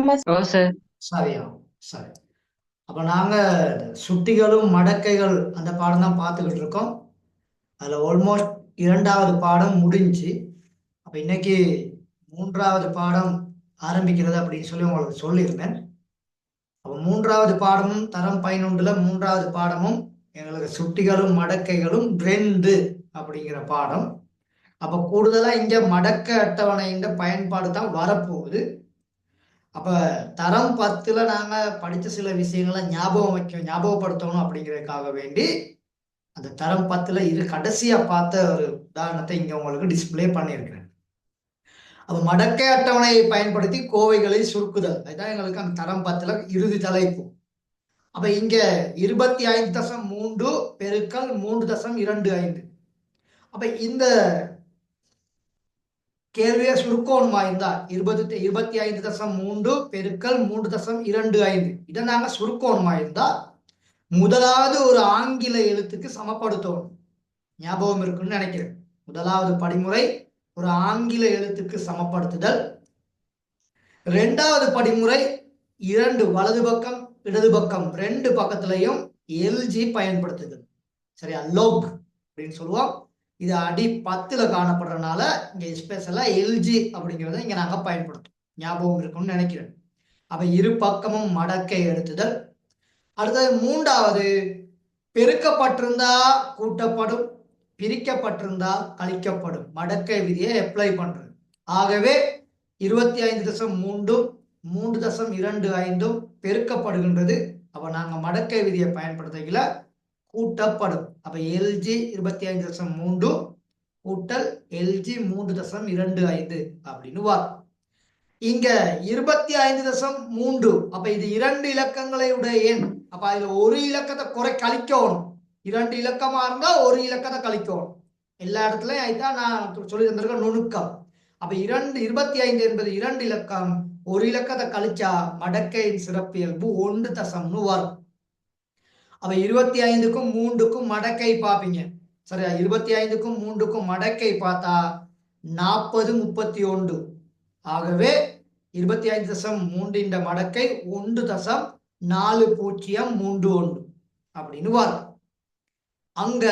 ஆமா ஓ சார். சரியா? சரி. அப்ப நாங்க சுட்டிகளும் மடக்கைகள் அந்த பாடம் தான் பார்த்துக்கிட்டு இருக்கோம். அதுல ஆல்மோஸ்ட் இரண்டாவது பாடம் முடிஞ்சு. அப்ப இன்னைக்கு மூன்றாவது பாடம் ஆரம்பிக்கிறது அப்படின்னு சொல்லி உங்களுக்கு சொல்லியிருந்தேன். அப்ப மூன்றாவது பாடமும் தரம் 11ல மூன்றாவது பாடமும் எங்களுக்கு சுட்டிகளும் மடக்கைகளும் 2 அப்படிங்கிற பாடம். அப்ப கூடுதலா இங்க மடக்க அட்டவணையின் பயன்பாடு தான் வரப்போகுது. அப்ப தரம் 10ல நாங்க படிச்ச சில விஷயங்களை ஞாபகப்படுத்தணும் அப்படிங்கிறதுக்காக வேண்டி அந்த தரம் 10ல கடைசியா பார்த்த ஒரு உதாரணத்தை இங்க உங்களுக்கு டிஸ்பிளே பண்ணியிருக்கிறேன். அப்ப மடக்கை அட்டவணையை பயன்படுத்தி கோவைகளை சுருக்குதல், அதுதான் எங்களுக்கு அந்த தரம் 10ல இறுதி தலைப்பு. அப்ப இங்க 25.3 பெருக்கல் 3.25. அப்ப இந்த கேள்வியை சுருக்கணுமா இருந்தா 25.3 பெருக்கல் 3.25 இதை நாங்க சுருக்கணுமா இருந்தா முதலாவது ஒரு ஆங்கில எழுத்துக்கு சமப்படுத்தணும். ஞாபகம் இருக்குன்னு நினைக்கிறேன். முதலாவது படிமுறை ஒரு ஆங்கில எழுத்துக்கு சமப்படுத்துதல். இரண்டாவது படிமுறை இரண்டு வலது பக்கம் இடது பக்கம் ரெண்டு பக்கத்திலையும் எல்ஜி பயன்படுத்துதல். சரியா? லோக் அப்படின்னு சொல்லுவோம். இது அடி 10ல காணப்படுறதுனால இங்க ஸ்பெஷலா எல்ஜி அப்படிங்கிறத இங்க நாங்க பயன்படுத்தும். ஞாபகம் இருக்கும்னு நினைக்கிறேன். அப்ப இரு பக்கமும் மடக்கை எடுத்துதல். அடுத்தது மூன்றாவது பெருக்கப்பட்டிருந்தா கூட்டப்படும், பிரிக்கப்பட்டிருந்தா கழிக்கப்படும் மடக்கை விதியை அப்ளை பண்றது. ஆகவே 25.3 3.25 பெருக்கப்படுகின்றது. அப்ப நாங்க மடக்கை விதியை பயன்படுத்தல கூட்டப்படும். அப்ப எல்ஜி 25.3 கூட்டல் எல்ஜி 3.25 அப்படின்னு வரும். இங்க 25.3 அப்ப இது 2 இலக்கங்களை உடைய எண். அப்ப அதுல ஒரு இலக்கத்தை கழிக்கணும். 2 இலக்கமா இருந்தா ஒரு இலக்கத்தை கழிக்கணும். எல்லா இடத்துலயும் அதுதான் நான் சொல்லி தந்திருக்க நுணுக்கம். அப்ப 25 என்பது 2 இலக்கம், ஒரு இலக்கத்தை கழிச்சா மடக்கையின் சிறப்பியல்பு 1 வரும். அப்ப 25க்கும் 3க்கும் மடக்கை பார்ப்பீங்க. சரியா? 25க்கும் 3க்கும் மடக்கை பார்த்தா 40 31. ஆகவே 25.3 மடக்கை 1.4031 அப்படின்னு வரும். அங்க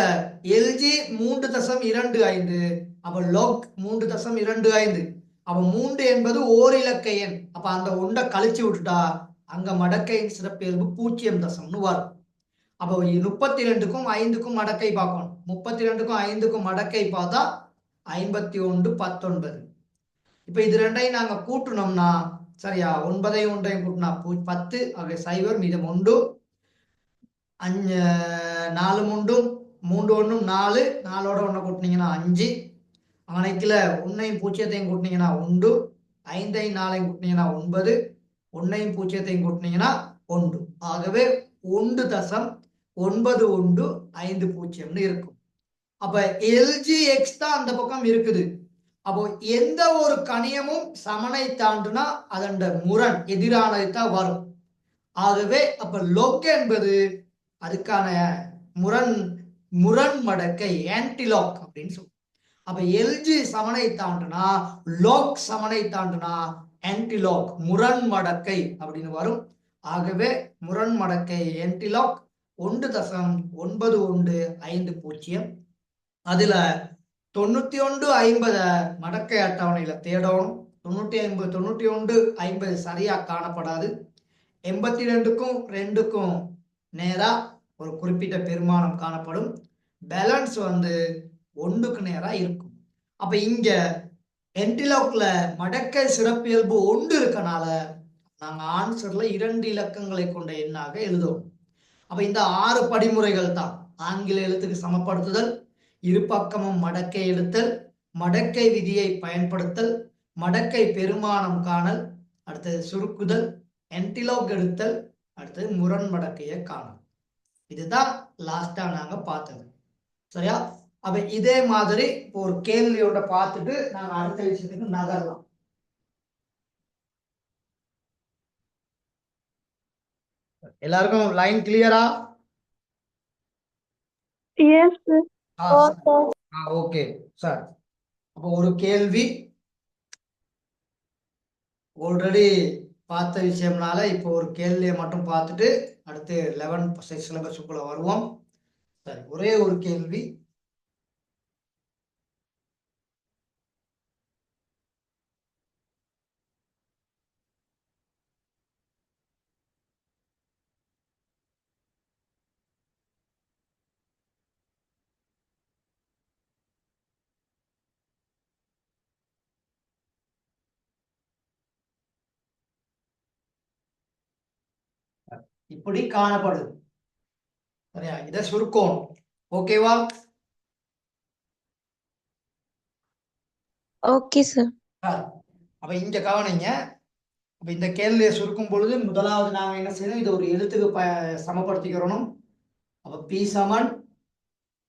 எல்ஜி 3.25 அப்ப லோக் 3.25. அப்ப 3 என்பது ஓர் இலக்க எண். அப்ப அந்த ஒன்றை கழிச்சு விட்டுட்டா அங்க மடக்கையின் சிறப்பியல்பு 0 வரும். அப்போ 32க்கும் 5க்கும் மடக்கை பார்க்கணும். 32க்கும் 5க்கும் மடக்கை பார்த்தா 51 19. இப்ப இது ரெண்டையும் நாங்க கூட்டணும்னா சரியா 9ஐயும் 1ஐயும் கூட்டினா 10. ஆக 0 மீதம் 1. 5 4 மூண்டும் 3 1 4. 4ஓட 1 கூட்டினீங்கன்னா 5. அனைத்துல 1ஐயும் 0ஐயும் கூட்டினீங்கன்னா 1. 5ஐயும் 4ஐயும் கூட்டினீங்கன்னா 9. 1ஐயும் 0ஐயும் கூட்டினீங்கன்னா 1. ஆகவே 1.9150 இருக்கும். அப்ப எல்ஜிஎக்ஸ் தான் அந்த பக்கம் இருக்குது. அப்போ எந்த ஒரு கணியமும் சமனை தாண்டுனா அதன் முரண் எதிரானதை தான் வரும். ஆகவே அப்ப லோக் என்பது அதுக்கான முரண் மடக்கை ஆன்டிலாக் அப்படின்னு சொல்லுவோம். அப்ப எல்ஜி சமனை தாண்டுனா லோக் சமனை தாண்டுனா ஆன்டிலாக் முரண் மடக்கை அப்படின்னு வரும். ஆகவே முரண் மடக்கை ஆன்டிலாக் 1.9150. அதுல 9150 மடக்கை அட்டவணையில தேடணும். 9150 சரியா காணப்படாது. 82க்கும் 2க்கும் நேரா ஒரு குறிப்பிட்ட பெருமானம் காணப்படும். பேலன்ஸ் 1க்கு நேரா இருக்கும். அப்ப இங்க என்டிலாக்ல மடக்கை சிறப்பியல்பு 1 இருக்கனால நாங்க ஆன்சர்ல 2 இலக்கங்களை கொண்ட எண்ணாக எழுதுவோம். அப்ப இந்த 6 படிமுறைகள் தான் ஆங்கில எழுத்துக்கு சமப்படுத்துதல், இரு பக்கமும் மடக்கை எடுத்தல், மடக்கை விதியை பயன்படுத்தல், மடக்கை பெருமானம் காணல், அடுத்தது சுருக்குதல், என்டிலாக் எடுத்தல், அடுத்தது முரண் மடக்கையை காணல். இதுதான் லாஸ்டா நாங்க பார்த்தது. சரியா? அப்ப இதே மாதிரி ஒரு கேள்வியோட பார்த்துட்டு நாங்க அடுத்த விஷயத்துக்கு நகரலாம். எல்லாருக்கும் லைன் கிளியரா? Okay sir. அப்போ ஒரு கேள்வி ஆல்ரெடி பார்த்த விஷயம்னால இப்போ ஒரு கேள்வியை மட்டும் பார்த்துட்டு அடுத்து 11 சிலபஸுக்குள்ள வருவோம். சரி, ஒரே ஒரு கேள்வி. இப்படி காணப்படுது. சரியா, இதை சுருக்கணும். ஓகேவா? Okay sir. அப்ப இங்க கவனிங்க. அப்ப இந்த கேள்வியை சுருக்கும் பொழுது முதலாவது நாங்க என்ன செய்யணும், இது ஒரு எழுத்துக்கு சமப்படுத்திக்கிறோம். அப்ப பி சமன்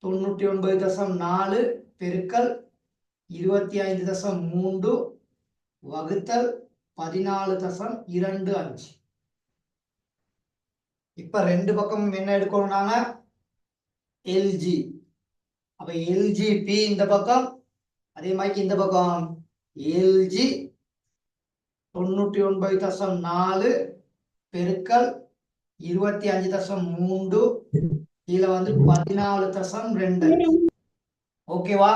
99.4 பெருக்கல் 25.3 வகுத்தல் 14.25. இப்ப ரெண்டு பக்கமும் என்ன எடுக்கணும் நாங்க, எல்ஜி. அப்ப எல்ஜி பி இந்த பக்கம், அதே மாதிரி இந்த பக்கம் எல்ஜி 99.4 பெருக்கல் 25.3 கீழே வந்து 14.2. ஓகேவா?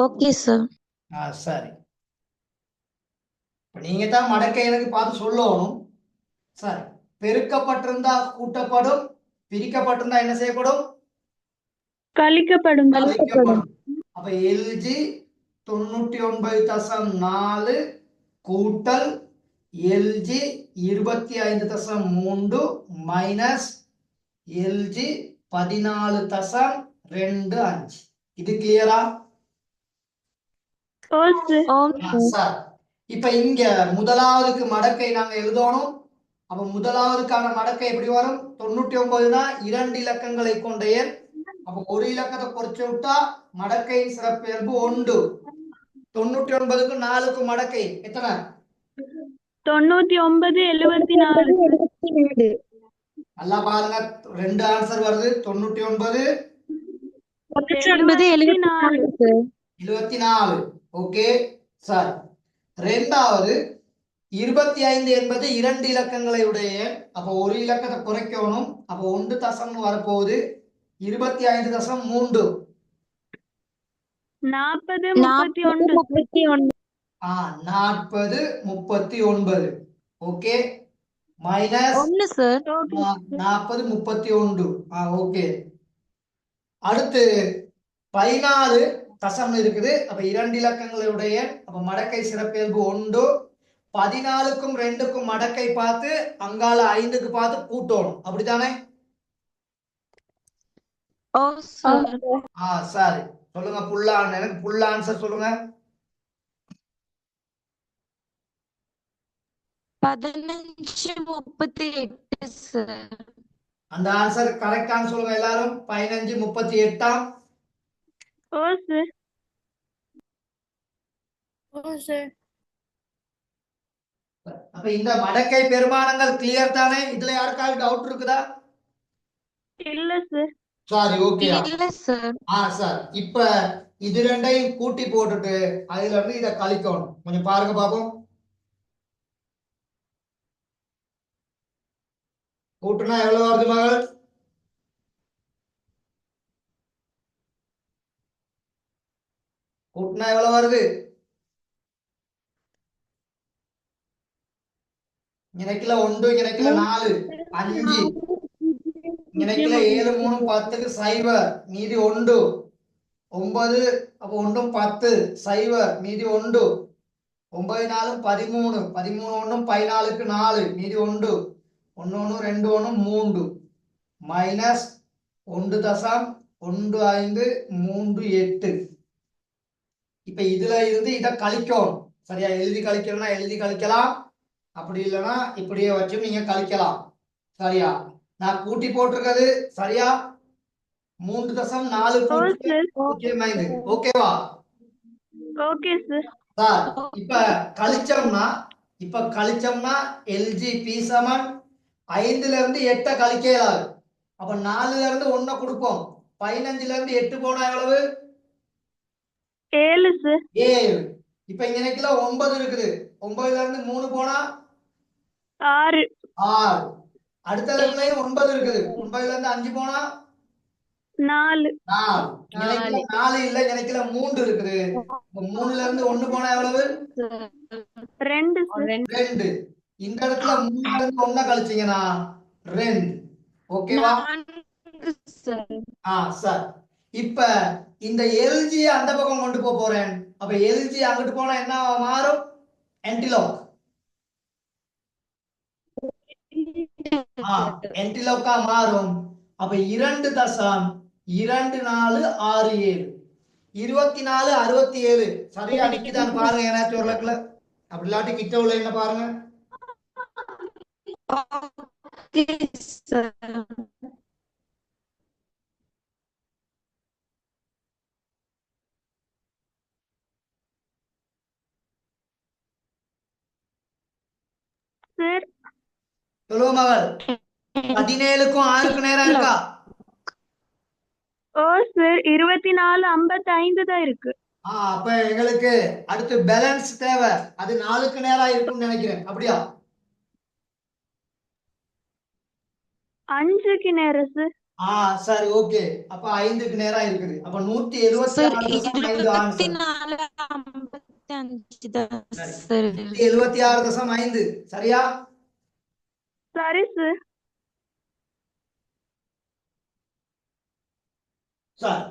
Okay sir. சரி, நீங்க தான் மடக்கை எனக்கு பார்த்து சொல்லணும். சரி, பெருக்கப்பட்டிருந்தா கூட்டப்படும், பிரிக்கப்பட்டிருந்தா என்ன செய்யப்படும்? கழிக்கப்படும். கழிக்கப்படும். அப்ப எல்ஜி 99.4 கூட்டல் எல்ஜி 25.3 மைனஸ் எல்ஜி 14.25. இது கிளியரா? சார், இப்ப இங்க முதலாவதுக்கு மடக்கை நாங்க எழுதணும். அப்ப முதலாவதுக்கான மடக்கை எப்படி வரும்? 99 தான் 2 இலக்கங்களை கொண்ட எண். அப்ப ஒரு இலக்கத்தை குறைச்சு விட்டா மடக்கையின் சிறப்பியல்பு 1. 99க்கு 4க்கு மடக்கை எத்தனை? 99 74. நல்லா பாருங்க, ரெண்டு ஆன்சர் வருது. 99 74. Okay sir. ரெண்டாவது 25 என்பது 2 இலக்கங்களை உடைய. அப்ப ஒரு இலக்கத்தை குறைக்கணும். அப்ப 1 தசம்னு வரப்போகுது. 25.3 40 39. 40 39. Okay, minus 1 sir. 40 31. ஓகே. அடுத்து 14 தசம் இருக்குது. அப்ப 2 இலக்கங்களுடைய. அப்ப மடக்கை சிறப்பியல்பு 1. 14க்கும் 2க்கும் மடக்கை பார்த்து அங்கால 5க்கு பார்த்து கூட்டணும். அப்படித்தானே? சரி, சொல்லுங்க. எனக்கு புள்ள ஆன்சர் சொல்லுங்க. 1538 சார். அந்த ஆன்சர் கரெக்டான்னு சொல்லுங்க எல்லாரும். 1538. ஓ சார். அப்ப இந்த மடக்கை பெருமானங்கள் கிளியர் தானே? இதுல யாருக்காவது டவுட் இருக்குதா? இல்ல சார். Sorry, okay. இல்ல சார். சார், இப்ப இது ரெண்டையும் கூட்டி போட்டுட்டு அதுல இருந்து இதை கழிக்கணும். கொஞ்சம் பாருங்க பாப்போம். கூட்டுனா எவ்வளவு வருது மகள்? கூட்டுனா எவ்வளவு வருது? இங்கனக்குல 1, இங்கனக்குல 4, 5, இங்கனக்குல 7 3 10க்கு 0 மீதி 1. 9 அப்ப 1 10 0 மீதி 1. 9 4 13 13 1 14க்கு 4 மீதி 1. 1 1 2 1 3 மைனஸ் 1 தசம் 1 5 3 8. இப்ப இதுல இருந்து இதை கழிக்கணும். சரியா, எழுதி கழிக்கணும்னா எழுதி கழிக்கலாம். அப்படி இல்லைன்னா இப்படியே வச்சு நீங்க கழிக்கலாம். சரியா, நான் கூட்டி போட்டிருக்கிறது சரியா? 3.405. ஓகேவா? Okay sir. சார், இப்ப கழிச்சோம்னா எல்ஜி பி சமன் 5ல இருந்து 8 கழிக்க இயலாது. அப்ப 4ல இருந்து 1 கொடுப்போம். 15ல இருந்து 8 போனா எவ்வளவு? 7 சார். 7. இப்ப இங்க நிக்கல 9 இருக்குது. 9ல இருந்து 3 போனா 6 6. அடுத்த லெவலையும் 9 இருக்குது. 9ல இருந்து 5 போனா 4 4. இங்க 4 இல்ல, இங்க 3 இருக்குது. 3ல இருந்து 1 போனா எவ்வளவு? 2 சார். 2. இந்த இடத்துல 3ல இருந்து 1 கழிச்சீங்கன்னா 2. ஓகேவா? சார். இப்ப இந்த எல்ஜி அந்த பக்கம் கொண்டு போறேன். அப்ப எல்ஜி அங்கிட்டு போனா என்ன மாறும்? என்டிலோக். என்டிலோக்கா மாறும். அப்ப 2.2467 24 67 சரியா நிக்குதான்னு பாருங்க. ஏனாச்சும் ஒரு லெக்கல அப்படி இல்லாட்டி கிட்ட உள்ள என்ன பாருங்க. சார் சொல்லுங்க மகள். 17க்கும் 6க்கும் நேரம் இருக்கா? ஓ சார் 24:55 தான் இருக்கு. அப்ப எங்களுக்கு அடுத்து பேலன்ஸ் தேவை. அது 4க்கு நேரம் இருக்கும்னு நினைக்கிறேன். அப்படியா? 5க்கு நேரம் சார். சரி, ஓகே. அப்ப 5க்கு நேரம் இருக்குது. அப்ப 176.5 ஆன்சர். 176.5 சரியா? சரி சார். சரி.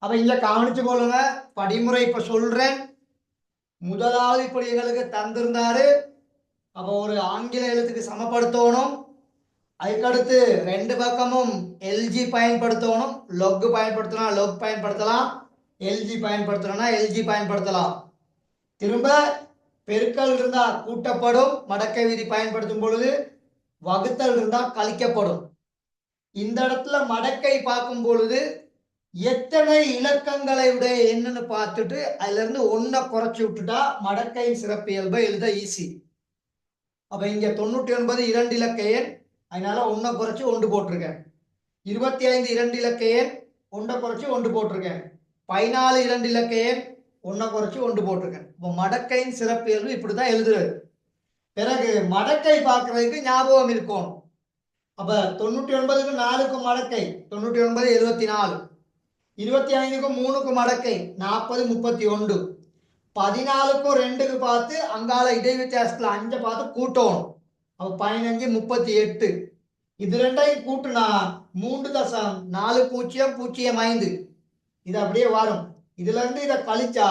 அப்ப இங்க கவனிச்சு கொள்ளுங்க. படிமுறை இப்ப சொல்றேன். முதலாவது இப்படி எங்களுக்கு தந்திருந்தாரு. அப்ப ஒரு ஆங்கில எழுத்துக்கு சமப்படுத்தணும். அதுக்கடுத்து 2 பக்கமும் எல்ஜி பயன்படுத்தணும். லொக் பயன்படுத்தினா லொக் பயன்படுத்தலாம். எல்ஜி பயன்படுத்தணும்னா எல்ஜி பயன்படுத்தலாம். திரும்ப பெருக்கல் இருந்தா கூட்டப்படும். மடக்கை விதி பயன்படுத்தும் பொழுது வகுத்தல் இருந்தா கழிக்கப்படும். இந்த இடத்துல மடக்கை பார்க்கும் பொழுது எத்தனை இலக்கங்களை உடைய என்னன்னு பார்த்துட்டு அதுல இருந்து 1 குறைச்சு விட்டுட்டா மடக்கை சிறப்பியல்பை எழுத ஈஸி. அப்ப இங்க 99 2 இலக்க எண், அதனால 1 குறைச்சு 1 போட்டிருக்கேன். 25 2 இலக்க எண், 1 குறைச்சு 1 போட்டிருக்கேன். 14 2 இலக்க எண், 1 குறைச்சு 1 போட்டிருக்கேன். இப்போ மடக்கையின் சிறப்பியல்பு இப்படிதான் எழுதுறது. பிறகு மடக்கை பார்க்கறதுக்கு ஞாபகம் இருக்கும். அப்ப 99க்கு 4க்கும் மடக்கை 99 74. 25க்கும் 3க்கும் மடக்கை 40 31. 14க்கும் 2க்கு பார்த்து அங்கால இடை வித்தியாசத்துல 5 பார்த்து கூட்டணும். அப்ப 15 38. இது ரெண்டையும் கூட்டுனா 3.4005. இது அப்படியே வரும். இதுல இருந்து இதை கழிச்சா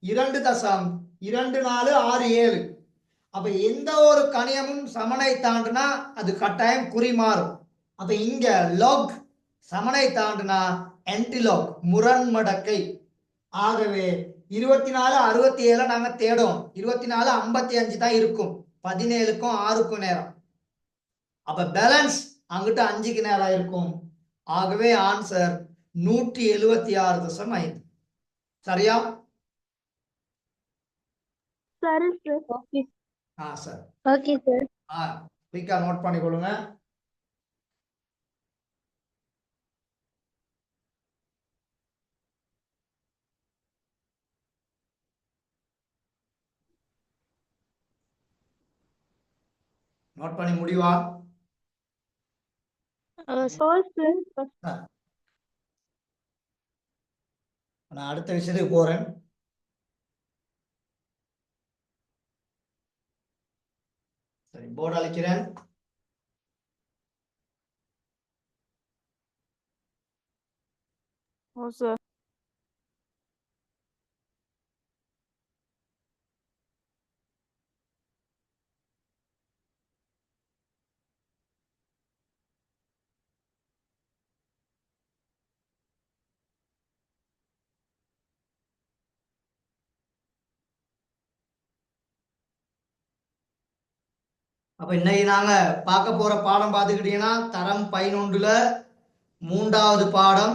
2.2467. அப்ப எந்த ஒரு கணியமும் சமனை தாண்டுனா அது கட்டாயம் குறி மாறும். அப்ப இங்க லாக் சமனை தாண்டுனா ஆன்டிலாக் முரண்மடக்கை. ஆகவே 2467 நாங்க தேடும். 24:55 தான் இருக்கும். 17க்கும் 6க்கும் நேரம். அப்ப பேலன்ஸ் அங்கிட்ட 5க்கு நேரம் இருக்கும். ஆகவே ஆன்சர் 176.5 சரியா? சரி sir. Okay sir. Okay sir. குயிக்கா நோட் பண்ணிக்கொள்ளுங்க. நோட் பண்ணி முடிவா? நான் அடுத்த விஷயத்துக்கு போறேன். சரி, போர்டு அழைக்கிறேன். சார். அப்ப இன்னைக்கு நாங்க பார்க்க போற பாடம் பார்த்துக்கிட்டீங்கன்னா தரம் 11ல 3வது பாடம்.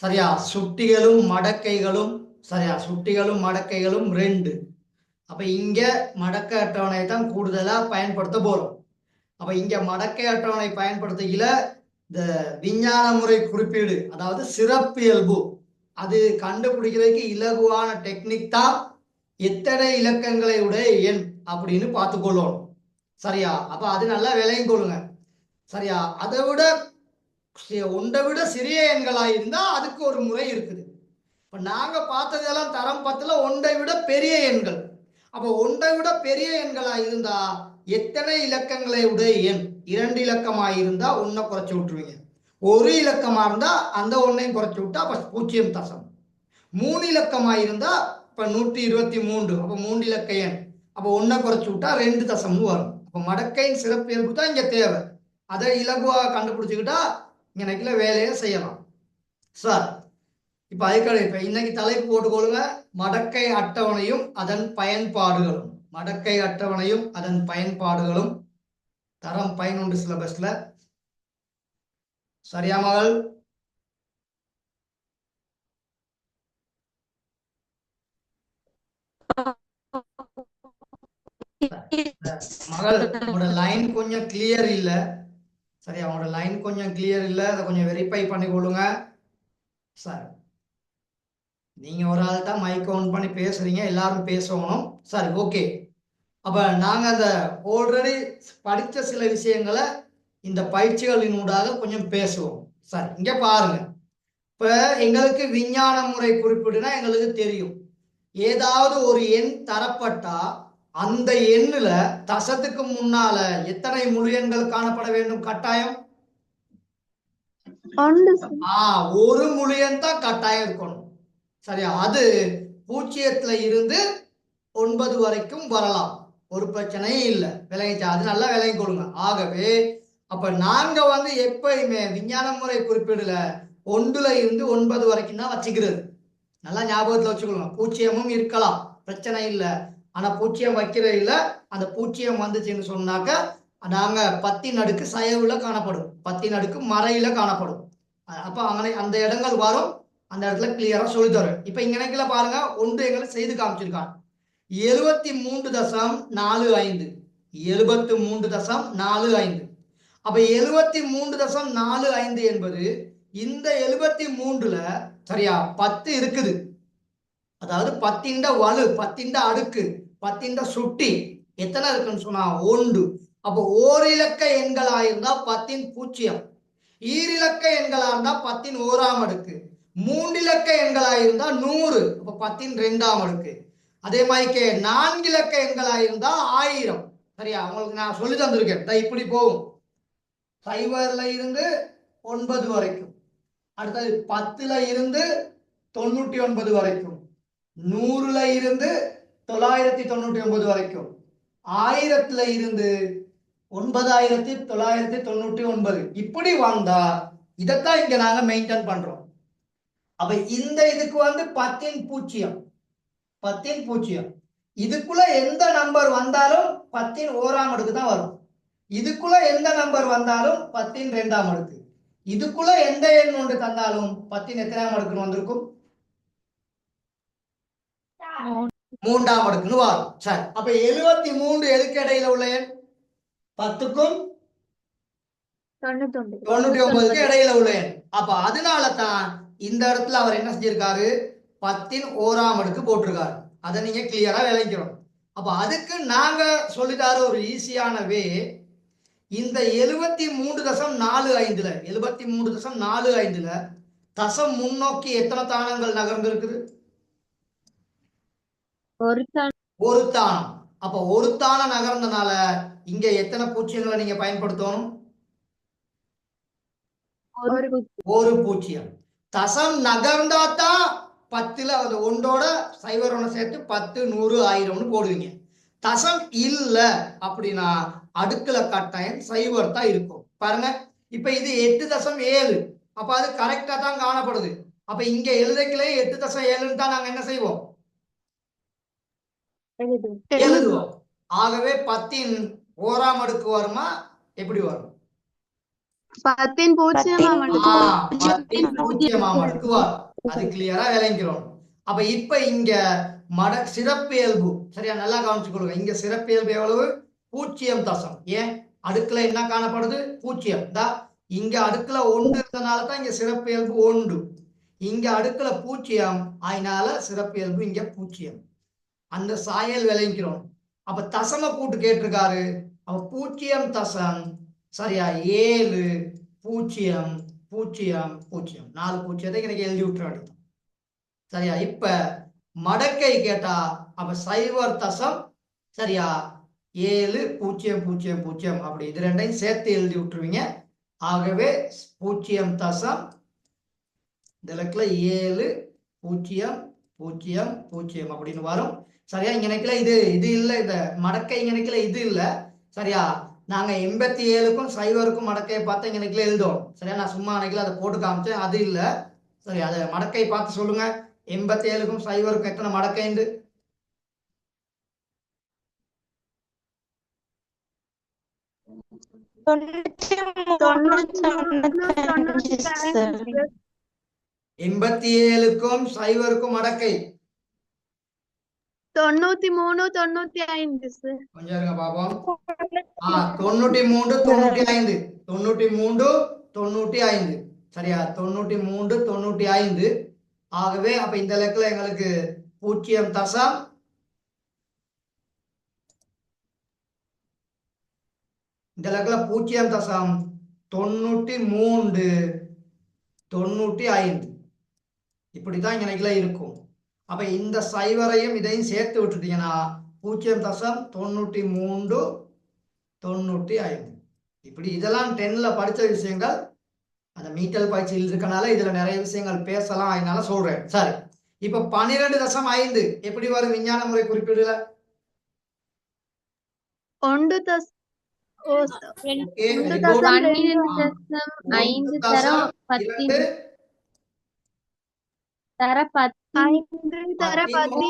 சரியா? சுட்டிகளும் மடக்கைகளும். சரியா? சுட்டிகளும் மடக்கைகளும் 2. அப்ப இங்க மடக்க அட்டவணை தான் கூடுதலா பயன்படுத்த போறோம். அப்ப இங்க மடக்கை அட்டவணை பயன்படுத்திக்கல இந்த விஞ்ஞான முறை குறிப்பீடு, அதாவது சிறப்பியல்பு, அது கண்டுபிடிக்கிறதுக்கு இலகுவான டெக்னிக் தான் எத்தனை இலக்கங்களை உடைய எண் அப்படின்னு பார்த்துக்கொள்ளணும். சரியா? அப்ப அது நல்லா விலையும் கொள்ளுங்க. சரியா? அதை விட ஒன்றை விட சிறிய எண்களா இருந்தா அதுக்கு ஒரு முறை இருக்குது. இப்ப நாங்க பார்த்ததெல்லாம் தரம் 10ல ஒன்றை விட பெரிய எண்கள். அப்ப ஒன்றை விட பெரிய எண்களா இருந்தா எத்தனை இலக்கங்களை உடைய எண்? 2 இலக்கமா இருந்தா ஒன்றை குறைச்சு விட்டுருவீங்க. ஒரு இலக்கமா இருந்தா அந்த ஒன்னையும் குறைச்சு விட்டா அப்ப 0 தசம். 3 இலக்கமா இருந்தா இப்ப 123, அப்ப 3 இலக்க எண். அப்ப ஒன்றை குறைச்சு விட்டா 2 தசம் வரும். அப்ப மடக்கையின் சிறப்பியல்பு தான் இங்க தேவை. அதை இலகுவா கண்டுபிடிச்சுக்கிட்டா எனக்குல வேலையை செய்யலாம். சார் இப்ப இப்ப இன்னைக்கு தலைப்பு போட்டுக்கொள்ளுங்க, மடக்கை அட்டவணையும் அதன் பயன்பாடுகளும். மடக்கை அட்டவணையும் அதன் பயன்பாடுகளும் தரம் 11 சிலபஸ்ல. சரியா மகள்? மகள் உங்களோட லைன் கொஞ்சம் கிளியர் இல்ல. சரியா? உங்களோட லைன் கொஞ்சம் கிளியர் இல்ல, அதை கொஞ்சம் வெரிஃபை பண்ணி கொள்ளுங்க. சரி, நீங்க ஒரு ஆள் தான் மைக் ஆன் பண்ணி பேசுறீங்க, எல்லாரும் பேசணும். சரி, ஓகே. அப்ப நாங்க அந்த ஆல்ரெடி படிச்ச சில விஷயங்களை இந்த பயிற்சிகளின் ஊடாக கொஞ்சம் பேசுவோம். சரி, இங்க பாருங்க. இப்ப எங்களுக்கு விஞ்ஞான முறை குறிப்பிடுனா எங்களுக்கு தெரியும், ஏதாவது ஒரு எண் தரப்பட்டா அந்த எண்ணுல தசத்துக்கு முன்னால எத்தனை முழு எண்கள் காணப்பட வேண்டும் கட்டாயம்? ஒரு முழு எண் தான் கட்டாயம் இருக்கணும். சரியா? அது 0த்துல இருந்து 9 வரைக்கும் வரலாம், ஒரு பிரச்சனையும் இல்லை. விளங்கிச்சா? அது நல்லா விளங்கி கொடுங்க. ஆகவே அப்ப நாங்க எப்பயுமே விஞ்ஞான முறை குறிப்பிடல 1ல இருந்து 9 வரைக்கும் தான் வச்சுக்கிறது. நல்லா ஞாபகத்துல வச்சுக்கணும். 0ம் இருக்கலாம், பிரச்சனை இல்லை. ஆனா 0 வைக்கிறது இல்லை. அந்த 0 வந்துச்சுன்னு சொன்னாக்க நாங்க 10ன் அடுக்கு சயவுல காணப்படும், 10ன் அடுக்கு மறையில காணப்படும். அப்ப அங்கே அந்த இடங்கள் வரும். அந்த இடத்துல கிளியரா சொல்லி தரும். இப்ப இங்க பாருங்க, ஒன்று எங்களை செய்து காமிச்சிருக்கான். 73.45, 73.45. அப்ப 73.45 என்பது இந்த 73ல சரியா 10 இருக்குது. அதாவது 10ன் வலு, 10ன் அடுக்கு, 10ன் சுட்டி எத்தனை இருக்குன்னு சொன்னா 1. அப்போ ஓரிலக்க எண்களா இருந்தா 10ன் 0, ஈரிலக்க எண்களா இருந்தா 10ன் 1ஆம் அடுக்கு, 3 இலக்க எண்களா இருந்தா 100, அப்ப 10ன் 2ஆம் அடுக்கு. அதே மாதிரி 4 இலக்க எண்களா இருந்தா 1000. சரியா? உங்களுக்கு நான் சொல்லி தந்திருக்கேன். இப்படி போகும், 0ல இருந்து 9 வரைக்கும், அடுத்தது 10ல இருந்து 99 வரைக்கும், 100ல இருந்து 999 வரைக்கும், 1000ல இருந்து 9999. இப்படி வந்தா இதைத்தான் இங்க நாங்க மெயின்டைன் பண்றோம். அப்ப இந்த இதுக்கு 10ன் 0, 10ன் 0. இதுக்குள்ள எந்த நம்பர் வந்தாலும் 10ன் 1ஆம் அடுக்கு தான் வரும். இதுக்குள்ள எந்த நம்பர் வந்தாலும் 10ன் 2ஆம் அடுக்கு. இதுக்குள்ள எந்த எண் ஒன்று தந்தாலும் 10ன் எத்தனாம் அடுக்குன்னு வந்திருக்கும்? 3ஆம் அடுக்குன்னு வரும். சரி, அப்ப 73 எதுக்கு இடையில உள்ள எண்? 10க்கும் 99க்கு இடையில உள்ள எண். அப்ப அதனால தான் இந்த இடத்துல அவர் என்ன செஞ்சிருக்காரு, 10ன் 1ஆம் அடுக்கு போட்டிருக்காரு. அதை நீங்க கிளியரா விளங்கிக்கணும். அப்ப அதுக்கு நாங்க சொல்லிட்டாரு ஒரு ஈஸியான வே. இந்த 73.45ல 73.45ல தசம் முன்னோக்கி எத்தனை தானங்கள் நகர்ந்து இருக்குது? ஒரு தானம். அப்ப ஒரு தானம் நகர்ந்தனால இங்க எத்தனை பூஜ்ஜியங்களை நீங்க பயன்படுத்தணும்? ஒரு பூஜ்ஜியம். தசம் நகர்ந்தாதான் 10ல அது ஒன்றோட 0 சேர்த்து 10, 100, 1000 போடுவீங்க. தசம் இல்ல அப்படின்னா அடுக்குல கட்டாயம் 0 தான் இருக்கும். பாருங்க, இப்ப இது 8.7, அப்ப அது கரெக்டா தான் காணப்படுது. அப்ப இங்க எழுதக்கிலே 8.7 தான் நாங்க என்ன செய்வோம்? எழுதுவோம். ஆகவே 10ன் 1ஆம் அடுக்கு வருமா? எப்படி வரும்? 10ன் 0ஆம் அடுக்கு வரும். அது கிளியரா விளங்கிறோம். அப்ப இப்ப இங்க சிறப்பியல்பு சரியா நல்லா கவனிச்சுக்கொள்ளுங்க. இங்க சிறப்பியல்பு எவ்வளவு? 0 தசம். ஏன்? அடுக்குல என்ன காணப்படுது? 0. இங்க அடுக்குல 1 இருந்தனாலதான் இங்க சிறப்பியல்பு 1. இங்க அடுக்குல 0, அதனால சிறப்பியல்பு இங்க 0. அந்த சாயல் விளங்கிக்கிறோம். அப்ப தசம கூட்டு கேட்டிருக்காரு. அப்ப 0 சரியா 7 0 0 0 4 பூஜ்ஜியத்தை எனக்கு எழுதி விட்டுற வேண்டியது. சரியா இப்ப மடக்கை கேட்டா அப்ப 0 சரியா 7 0 0 0 அப்படி இது ரெண்டையும் சேர்த்து எழுதி விட்டுருவீங்க. ஆகவே 0 இந்த இடத்துல 7 0 0 0 அப்படின்னு வரும். சரியா இங்க நினைக்கல இது இது இல்ல, இந்த மடக்கை இங்க நினைக்கல இது இல்ல. சரியா நாங்க 87க்கும் 0க்கும் மடக்கையை பார்த்து இங்க நினைக்கல எழுதுவோம். சரியா நான் சும்மா நினைக்கல அதை போட்டு காமிச்சேன், அது இல்ல. சரி அதை மடக்கை பார்த்து சொல்லுங்க. 87க்கும் 0க்கும் எத்தனை மடக்கை உண்டு? சார். 87க்கும் 0க்கும் மடக்கை 93 95 சார். கொஞ்சம் இருங்க பாப்போம். 93 95 93 95 சரியா 93 95. ஆகவே அப்ப இந்த லெக்கில் எங்களுக்கு 0 இந்த லெக்கில் 0 93 95 இப்படிதான் இங்க இருக்கும். அப்ப இந்த சைவரையும் இதையும் சேர்த்து விட்டுட்டீங்கன்னா 0 93 95 இப்படி. இதெல்லாம் 10ல படிச்ச விஷயங்கள். அந்த மீட்டல் பயிற்சியில் இருக்கனால இதுல நிறைய விஷயங்கள் பேசலாம், அதனால சொல்றேன். சரி இப்ப 12.5 எப்படி வரும் விஞ்ஞான முறை குறிப்பீடுல? 1.5 தரம் 10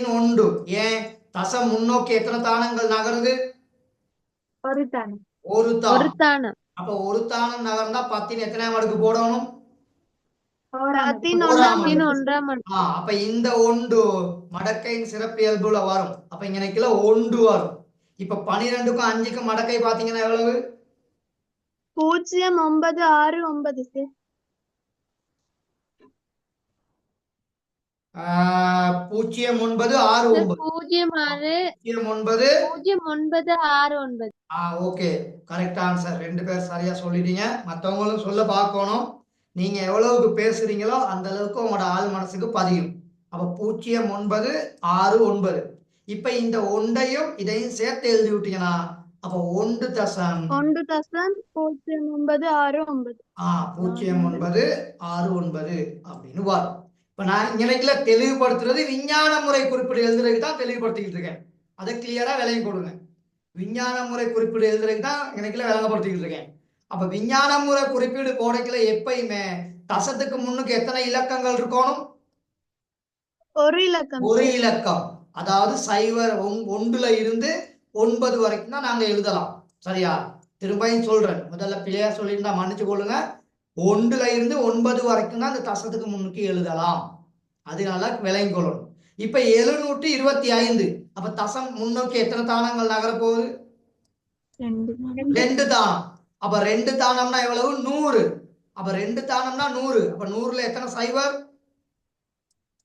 11. ஏன் தசம் முன்னோக்கி எத்தனை தானங்கள் நகருது? ஒரு தானம். அப்ப ஒரு தானம் நகர்ந்தா 10 எத்தனை மடக்கு போடணும்? 11. அப்ப இந்த 1 மடக்கையின் சிறப்பியல்புல வரும். அப்ப இங்க நினைக்கல 1 வரும். இப்ப 12க்கும் 5க்கும் மடக்கை பாத்தீங்கன்னா எவ்வளவு? 0969 0969. Okay correct answer. 2 பேர் சரியா சொல்லிட்டீங்க. மற்றவங்களும் சொல்ல பார்க்கணும். நீங்க எவ்வளவுக்கு பேசுறீங்களோ அந்த அளவுக்கு உங்களோட ஆள் மனசுக்கு பதியும். அப்ப 0969. இப்ப இந்த ஒன்றையும் இதையும் சேர்த்து எழுதி விட்டீங்கன்னா அப்ப 1.0969 0969 அப்படின்னு வரும். இப்ப நான் இங்க தெளிவுபடுத்துறது விஞ்ஞான முறை குறிப்பீடு எழுதுறதுக்கு தான் தெளிவுபடுத்திக்கிட்டு இருக்கேன். அதை கிளியரா விளங்கி கொடுங்க. விஞ்ஞான முறை குறிப்பீடு எழுதுறதுக்கு தான் எனக்குல விளங்கப்படுத்திக்கிட்டு இருக்கேன். அப்ப விஞ்ஞான முறை குறிப்பீடு கோடைக்குள்ள எப்பயுமே தசத்துக்கு முன்னுக்கு எத்தனை இலக்கங்கள் இருக்கணும்? ஒரு இலக்கம். ஒரு இலக்கம். அதாவது 1ல இருந்து 9 வரைக்கும் தான் நாங்க எழுதலாம். சரியா திரும்பியும் சொல்றேன், முதல்ல பிள்ளையா சொல்லியிருந்தா மன்னிச்சு கொள்ளுங்க. 1ல இருந்து 9 வரைக்கும் தான் அந்த தசத்துக்கு முன்னுக்கு எழுதலாம். அதனால விளங்கி கொள்ளணும். இப்ப 725. அப்ப தசம் முன்னோக்கி எத்தனை தானங்கள் நகர போகுது? 2 தானம். அப்ப 2 தானம்னா எவ்வளவு? 100. அப்ப 2 தானம்னா 100. அப்ப 100ல எத்தனை சைவர்?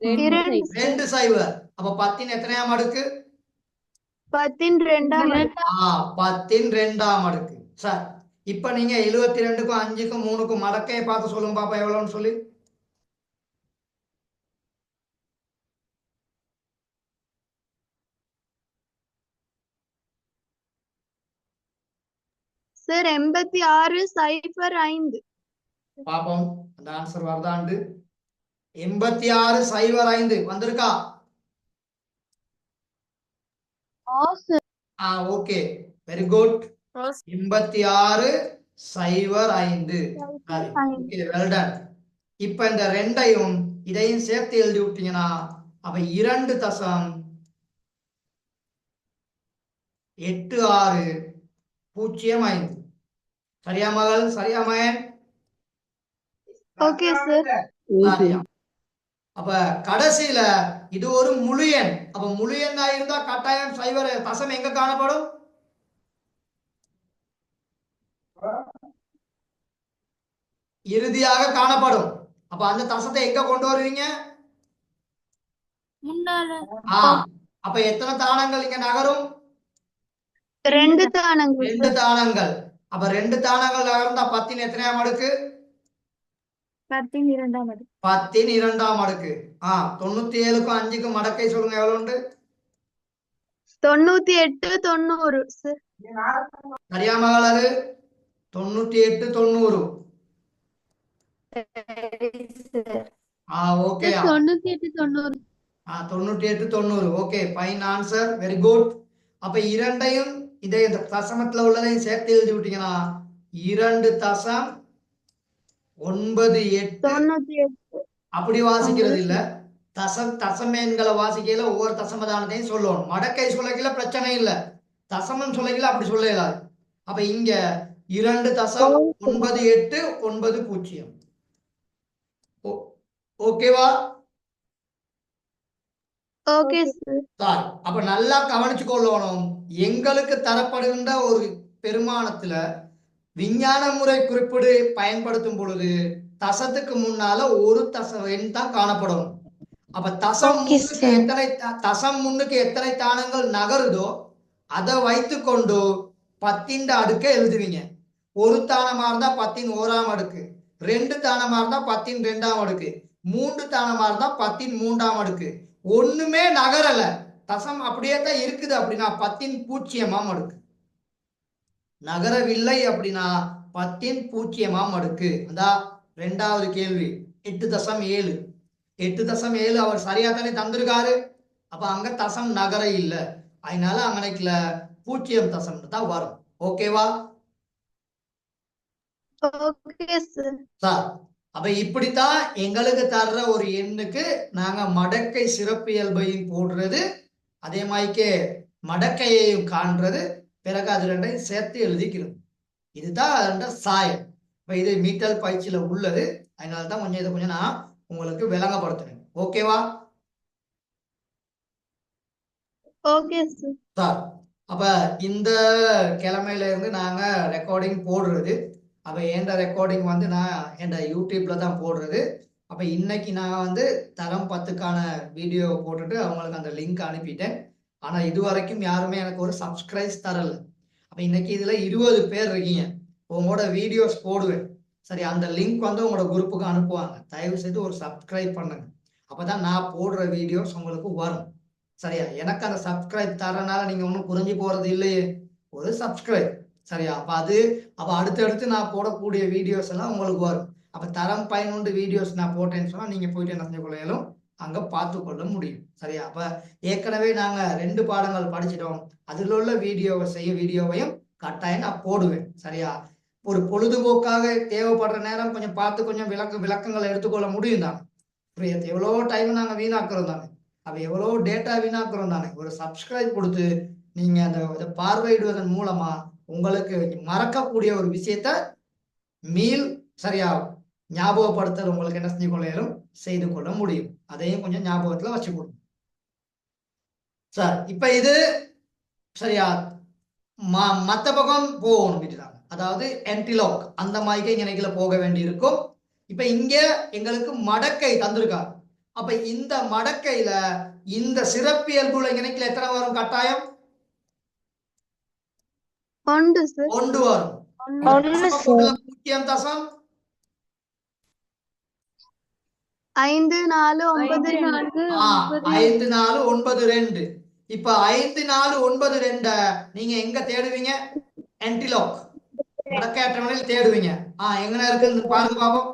2 சைவர். அப்ப 10 எத்தனையாம் அடுக்கு? 10 2ஆம் அடுக்கு. சார் இப்ப நீங்க 72க்கும் 5க்கும் 3க்கும் மடக்கையை பார்த்து சொல்லுங்க பாப்பா எவ்வளவுன்னு சொல்லி. சார் 8605. பாப்போம் அந்த ஆன்சர் வருதாண்டு. 8605 வந்திருக்கா? Okay very good. 8605. Okay well done. இப்ப இந்த ரெண்டையும் இதையும் சேர்த்து எழுதி விட்டீங்கன்னா அப்ப 2.8605. சரியா மகள்? சரியா மகன்? Okay sir. அப்ப கடைசியில இது ஒரு முழு எண். அப்ப முழு எண்ணா இருந்தா கட்டாயம் சைவர் தசம் எங்க காணப்படும்? இறுதியாக காணப்படும். அப்ப அந்த தசத்தை எங்க கொண்டு வருவீங்க? முன்னால ஆ அப்ப எத்தனை தானங்கள் இங்க நகரும்? 2 தானங்கள் 2 சார். தானங்கள். அப்ப 2 தானங்கள் நகர்ந்தா 10 எத்தனையாம் அடுக்கு? 10 2ஆம் அடுக்கு. 10 2ஆம் அடுக்கு. 97க்கும் 5க்கும் மடக்கை சொல்லுங்க எவ்வளவு உண்டு? 98 90 சார். சரியா மகளது? 98 90. Okay. 98 90. 98 90. Okay, fine answer, very good. அப்ப இரண்டையும் இதை இந்த தசமத்துல உள்ளதையும் சேர்த்து எழுதி விட்டீங்கன்னா 2.98 98 அப்படி வாசிக்கிறது இல்ல. தசமேன்களை வாசிக்கையில ஒவ்வொரு தசமதானத்தையும் சொல்லணும். மடக்கை சொல்லையில பிரச்சனை இல்ல, தசமம் சொல்லையில அப்படி சொல்ல இயலாது. அப்ப இங்க 2.9890. ஓகேவா? Okay sir. சார், அப்ப நல்லா கவனிச்சு கொள்ளணும். எங்களுக்கு தரப்படுகின்ற ஒரு பெருமானத்துல விஞ்ஞான முறை குறிப்பீடு பயன்படுத்தும் பொழுது தசத்துக்கு முன்னால ஒரு தச எண் தான் காணப்படும். அப்ப தசம் முன்னுக்கு எத்தனை தானங்கள் நகருதோ அதை வைத்துக்கொண்டு 10 அடுக்க எழுதுவீங்க. ஒரு தானமா இருந்தா 10 1ஆம் அடுக்கு, 2 தானமா இருந்தா 10 2ஆம் அடுக்கு, 3 தானமா இருந்தா 10 3ஆம் அடுக்கு. ஒண்ணுமே நகரல, தசம் அப்படியே தான் இருக்குது அப்படின்னா 10 0ஆம் அடுக்கு. நகரவில்லை அப்படின்னா 10 0ஆம் அடுக்கு. அதான் 2வது கேள்வி. 8.7. 8.7 அவர் சரியா தானே தந்திருக்காரு. அப்ப அங்க தசம் நகர இல்ல, அதனால அங்கனைக்குல 0 தசம் தான் வரும். ஓகேவா? Okay sir. சார், அப்ப இப்படித்தான் எங்களுக்கு தர்ற ஒரு எண்ணுக்கு நாங்க மடக்கை சிறப்பியல்பையும் போடுறது, அதே மாதிரிக்கே மடக்கையையும் காண்றது, பிறகு அது ரெண்டையும் சேர்த்து எழுதிக்கிறது. இதுதான் அதோட சாயம். இப்ப இது மீட்டல் பயிற்சியில உள்ளது, அதனாலதான் கொஞ்சம் இதை கொஞ்சம் நான் உங்களுக்கு விளங்கப்படுத்துறேன். ஓகேவா? Okay sir. சார், அப்ப இந்த கிழமையில இருந்து நாங்க ரெக்கார்டிங் போடுறது. அப்ப எந்த ரெக்கார்டிங் வந்து நான் என் யூடியூப்ல தான் போடுறது. அப்ப இன்னைக்கு நான் வந்து தரம் 10க்கான வீடியோ போட்டுட்டு அவங்களுக்கு அந்த லிங்க் அனுப்பிட்டேன். ஆனா இது வரைக்கும் யாருமே எனக்கு ஒரு சப்ஸ்கிரைப் தரல. அப்ப இன்னைக்கு இதுல 20 பேர் இருக்கீங்க. உங்களோட வீடியோஸ் போடுவேன். சரி, அந்த லிங்க் வந்து உங்களோட குரூப்புக்கு அனுப்புவாங்க. தயவு செய்து ஒரு சப்ஸ்கிரைப் பண்ணுங்க. அப்பதான் நான் போடுற வீடியோஸ் உங்களுக்கு வரும். சரியா? எனக்கு அந்த சப்ஸ்கிரைப் தரனால நீங்க ஒன்றும் குறைஞ்சி போறது இல்லையே, ஒரு சப்ஸ்கிரைப். சரியா? அப்ப அடுத்தடுத்து நான் போடக்கூடிய வீடியோஸ் எல்லாம் உங்களுக்கு வரும். அப்ப தரம் பயனுண்டு வீடியோஸ் நான் போட்டேன்னு சொன்னா நீங்க போயிட்டு என்ன செஞ்சு கொள்ளையிலும் அங்க பார்த்து கொள்ள முடியும். சரியா? அப்ப ஏற்கனவே நாங்க 2 பாடங்கள் படிச்சிட்டோம். அதில் உள்ள வீடியோவையும் கட்டாயம் நான் போடுவேன். சரியா? ஒரு பொழுதுபோக்காக தேவைப்படுற நேரம் கொஞ்சம் பார்த்து கொஞ்சம் விளக்கங்களை எடுத்துக்கொள்ள முடியும் தான். எவ்வளோ டைம் நாங்க வீணாக்குறோம் தானே. அப்ப எவ்வளோ டேட்டா வீணாக்குறோம் தானே. ஒரு சப்ஸ்கிரைப் கொடுத்து நீங்க அந்த பார்வையிடுவதன் மூலமா உங்களுக்கு மறக்கக்கூடிய ஒரு விஷயத்த சரியா ஞாபகப்படுத்தல் உங்களுக்கு என்ன செஞ்சு கொள்ளையிலும் செய்து கொள்ள முடியும். அதையும் கொஞ்சம் ஞாபகத்துல வச்சுக்கணும். சார், இப்ப இது சரியா மத்த பக்கம் போகணும் விட்டுறாங்க. அதாவது என்டிலாக் அந்த மாதிரி இணைகளை போக வேண்டி இருக்கும். இப்ப இங்க எங்களுக்கு மடக்கை தந்திருக்காரு. அப்ப இந்த மடக்கையில இந்த சிறப்பியல்புல இணைக்கல எத்தனை வரும் கட்டாயம்? 1 சார். 1 வரும். 0 தசம் 5 4 9 5 4 9 2. இப்ப 5 4 9 2 நீங்க எங்க தேடுவீங்க? என்டிலாக் மடக்கை அட்டவணையில் தேடுவீங்க. எங்க இருக்குன்னு பாருங்க பாப்போம்.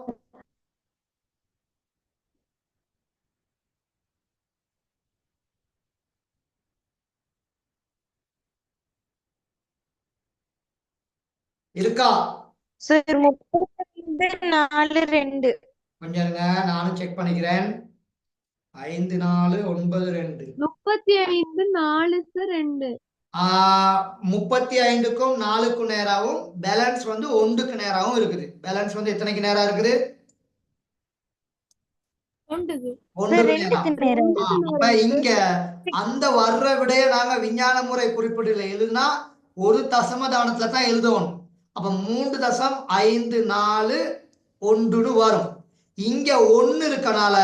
இருக்கா? சார் 35 4 2. கொஞ்சம் இருங்க, நானும் செக் பண்ணிக்கிறேன். 5 4 9 2. 35 4 சார் 2. 35க்கும் 4க்கும் நேராகவும் பேலன்ஸ் வந்து 1க்கு நேராகவும் இருக்குது. பேலன்ஸ் வந்து எத்தனைக்கு நேரா இருக்குது? 1க்கு நேரம். அப்ப இங்க அந்த வர்ற விடைய நாங்க விஞ்ஞான முறை குறிப்பீடுல எழுதுனா ஒரு தசமதானத்துல தான் எழுதணும். அப்ப 3.54 1 வரும். இங்க 1 இருக்கனால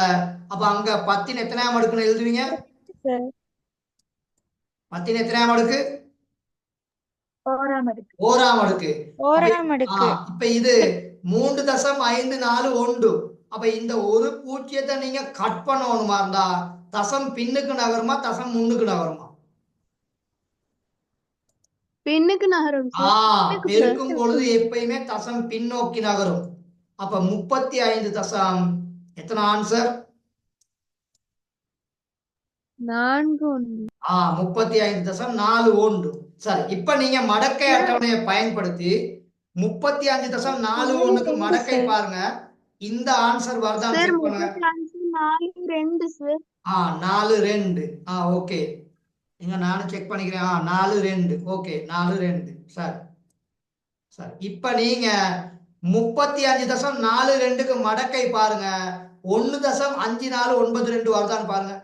அப்ப அங்க 10 எத்தனாம் அடுக்குன்னு எழுதுவீங்க? சார் 10 எத்தனாம் அடுக்கு? ஓராம் அடுக்கு. ஓராம் அடுக்கு. ஓராம் அடுக்கு. இப்ப இது 3.51. அப்ப இந்த ஒரு பூஜ்ஜியத்தை நீங்க கட் பண்ணணுமா இருந்தா தசம் பின்னுக்கு நகருமா தசம் முன்னுக்கு நகருமா? பின்னுக்கு நகரும் சார். பெருக்கும் பொழுது எப்பயுமே தசம் பின்னோக்கி நகரும். அப்ப 35 தசம் எத்தனை ஆன்சர்? 4 35.41. சரி, இப்ப நீங்க மடக்கை அட்டவணையை பயன்படுத்தி 35.41க்கு மடக்கை பாருங்க. இந்த ஆன்சர் வருதான் சார். செக் பண்ணுங்க. 4 2 சார். 4 2. ஓகே, இங்க நானும் செக் பண்ணிக்கிறேன். 4 2. ஓகே, 4 2. சரி சரி, இப்ப நீங்க 35.42க்கு மடக்கை பாருங்க. 1.5492 வருதான்னு பாருங்க.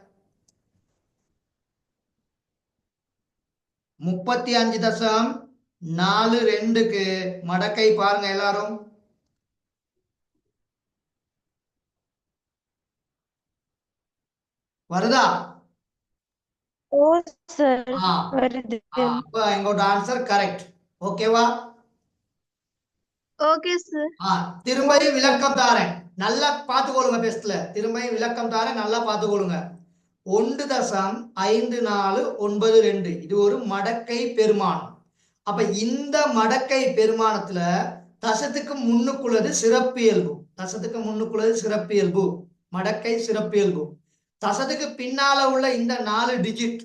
35.42க்கு மடக்கை பாருங்க எல்லாரும். வருதா? ஓ சார் வருது. அப்ப எங்களோட ஆன்சர் கரெக்ட். ஓகேவா? Okay sir. திரும்பியும் விளக்கம் தாரேன், நல்லா பார்த்துக்கொள்ளுங்க. பெஸ்ட்ல திரும்பியும் விளக்கம் தாரேன், நல்லா பார்த்துக்கொள்ளுங்க. 1.5492 இது ஒரு மடக்கை பெருமானம். அப்ப இந்த மடக்கை பெருமானத்துல தசத்துக்கு முன்னுக்குள்ளது சிறப்பியல்பு. தசத்துக்கு முன்னுக்குள்ளது சிறப்பியல்பு, மடக்கை சிறப்பியல்பு. தசத்துக்கு பின்னால உள்ள இந்த 4 டிஜிட்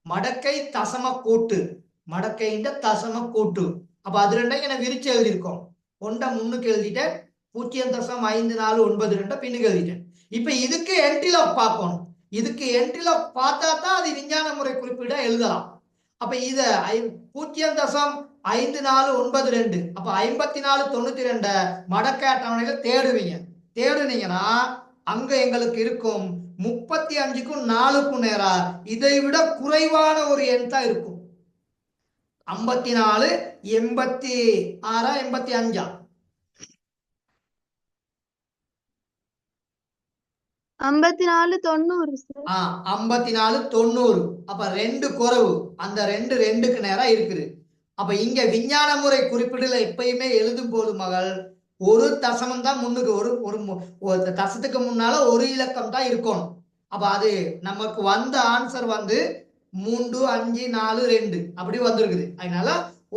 மடக்கை தசம கூட்டு, மடக்கைன்ற தசம கூட்டு. அப்ப அது ரெண்டையும் எனக்கு விரிச்சு எழுதியிருக்கோம். ஒன்றை முன்னுக்கு எழுதிட்டேன், 0.5492 பின்னுக்கு எழுதிட்டேன். இப்ப இதுக்கு என்ட்ரிலாக் பார்க்கணும். இதுக்கு என்ட்ரிலாக் பார்த்தா தான் அது விஞ்ஞான முறை குறிப்பிட எழுதலாம். அப்ப இத 0.5492 அப்ப 5492 மடக்கை அட்டவணையில தேடுவீங்க. தேடுனீங்கன்னா அங்க எங்களுக்கு இருக்கும் 35க்கும் 4க்கும் நேரா இதை விட குறைவான ஒரு எண் தான் இருக்கும். 54 86 85 54 90 சார். 54 90. அப்ப 2 குறைவு, அந்த 2 2க்கு நேரா இருக்குது. அப்ப இங்க விஞ்ஞான முறை குறிப்பிடல எப்பயுமே எழுதும் போது மகள் ஒரு தசமம் தான் முன்னுக்கு, ஒரு தசத்துக்கு முன்னால ஒரு இலக்கம் தான் இருக்கணும். அப்ப அது நமக்கு வந்த ஆன்சர் 3 5 4 2 அப்படி வந்திருக்குது. அதனால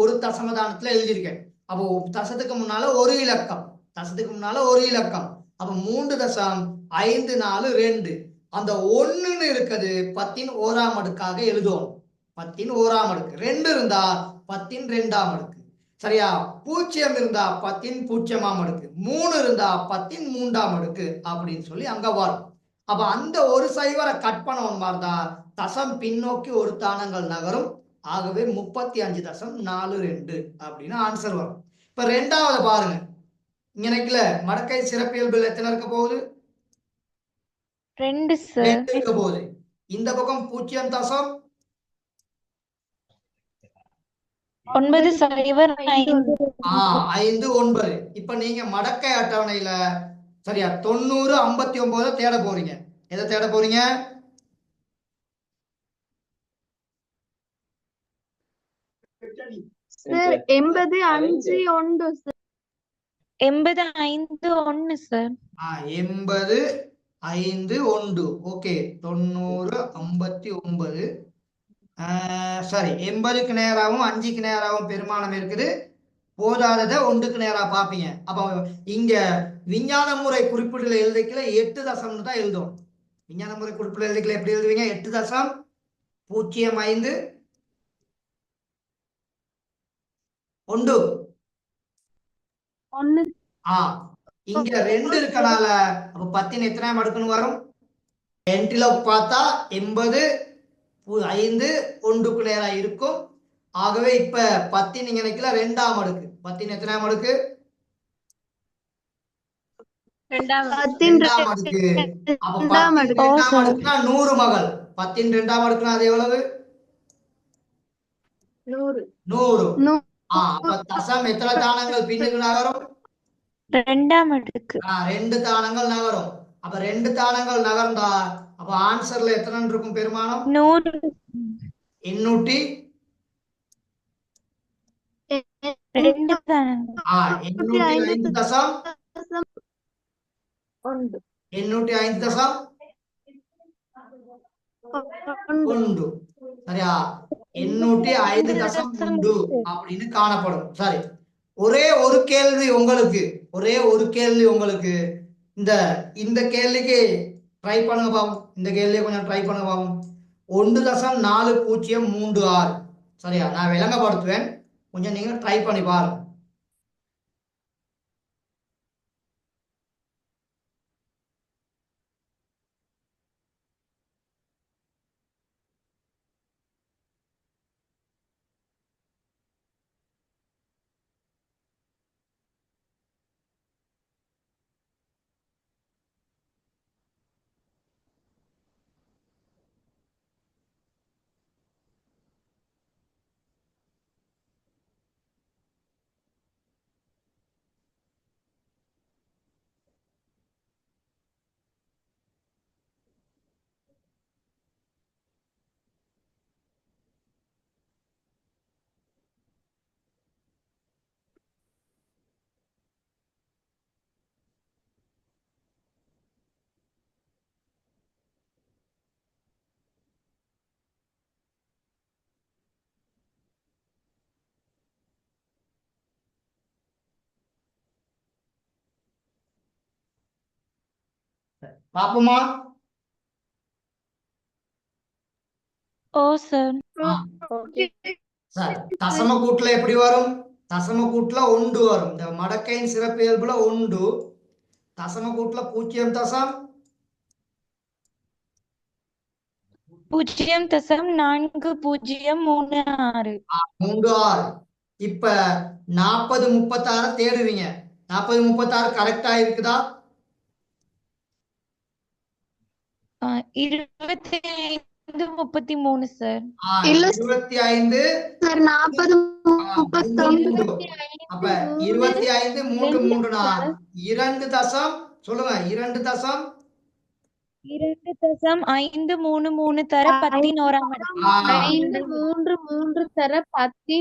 ஒரு தசமதானத்துல எழுதியிருக்கேன். அப்போ தசத்துக்கு முன்னால ஒரு இலக்கம், தசத்துக்கு முன்னால ஒரு இலக்கம். அப்ப 3.5492 அந்த 1ன்னு இருக்குது 10ன் ஓராம் அடுக்காக எழுதுவோம். 10ன் ஓராம் அடுக்கு. 2 இருந்தா 10ன் 2ஆம் அடுக்கு. சரியா? 0 இருந்தா 10ன் 0ஆம் அடுக்கு. 3 இருந்தா 10ன் 3ஆம் அடுக்கு அப்படின்னு சொல்லி அங்க வரும். அப்ப அந்த ஒரு சைவரை கட் பண்ணவன் மாதிரிதா தசம் பின்னோக்கி ஒரு தானங்கள் நகரும். ஆகவே 35.42 அப்படின்னு ஆன்சர் வரும். இப்ப ரெண்டாவது பாருங்க. இங்க நினைக்கல மடக்கை சிறப்பியல்பு எத்தனை இருக்க போகுது? 2 சார். 2 இருக்க போகுது. இந்த பக்கம் 0.9 5 9. இப்ப நீங்க மடக்கை அட்டவணையில சரியா 90 59 தேட போறீங்க. எதை தேட போறீங்க? Sir 80 5 1 sir. 85 1 சார். 80 5 1. ஓகே, 90 59. சரி, 80க்கு நேராகவும் 5க்கு நேராகவும் பெருமானம் இருக்குது. போதாதத 1க்கு நேரா பாப்பீங்க. அப்ப இங்க விஞ்ஞான முறை குறிப்பிடல எழுதிக்கல 8 தசம்னு தான் எழுதும். விஞ்ஞான முறை குறிப்பிடல எழுதிக்கல எப்படி எழுதுவீங்க? 8.05 1. இங்க 2 இருக்கனால அப்ப 10ன் எத்தனாம் அடுக்குன்னு வரும்? என்ட்ரில பார்த்தா 80 5 1க்கு நேரா இருக்கும். ஆகவே இப்ப 10 நீங்க நினைக்கல 2ஆம் அடுக்கு. 10ன் எத்தனாம் அடுக்கு? 2ஆம் அடுக்கு. அப்ப 10ன் 2ஆம் அடுக்குனா 100 மகள். 10ன் 2ஆம் அடுக்குனா அது எவ்வளவு? 100. அப்ப தசம் எத்தனை தானங்கள் பின்னுக்கு நகரும்? 2ஆம் அடுக்கு. 2 தானங்கள் நகரும். அப்ப 2 தானங்கள் நகர்ந்தா அப்ப ஆன்சர்ல எத்தனை இருக்கும் பெருமானம்? 100 800 2 தானங்க 805 தசம் 1 805 தசம் 1 சரியா 805 தசம் 1 அப்படின்னு காணப்படும். சரி, ஒரே ஒரு கேள்வி உங்களுக்கு இந்த இந்த கேள்விக்கு ட்ரை பண்ணுங்க பாப்போம். இந்த கேள்வியை கொஞ்சம் ட்ரை பண்ணுங்க பாப்போம். 1.4036 சரியா, நான் விளங்கப்படுத்துவேன், கொஞ்சம் நீங்க ட்ரை பண்ணி பாருங்க. பாப்போமா? ஓ சார் ஓகே சரி, தசம கூட்டுல எப்படி வரும்? தசம கூட்டுல 1 வரும். இந்த மடக்கையின் சிறப்பியல்புல 1, தசம கூட்டுல 0.4036 0.36. இப்ப 40 36 தேடுவீங்க. 40 36 கரெக்டா இருக்குதா? 25 சார். இல்ல 25 சார் 40 39 அப்ப 25 3 3 2 தசம் சொல்லுங்க 2 தசம் 2.533 தர 10 5 3 3 தர 10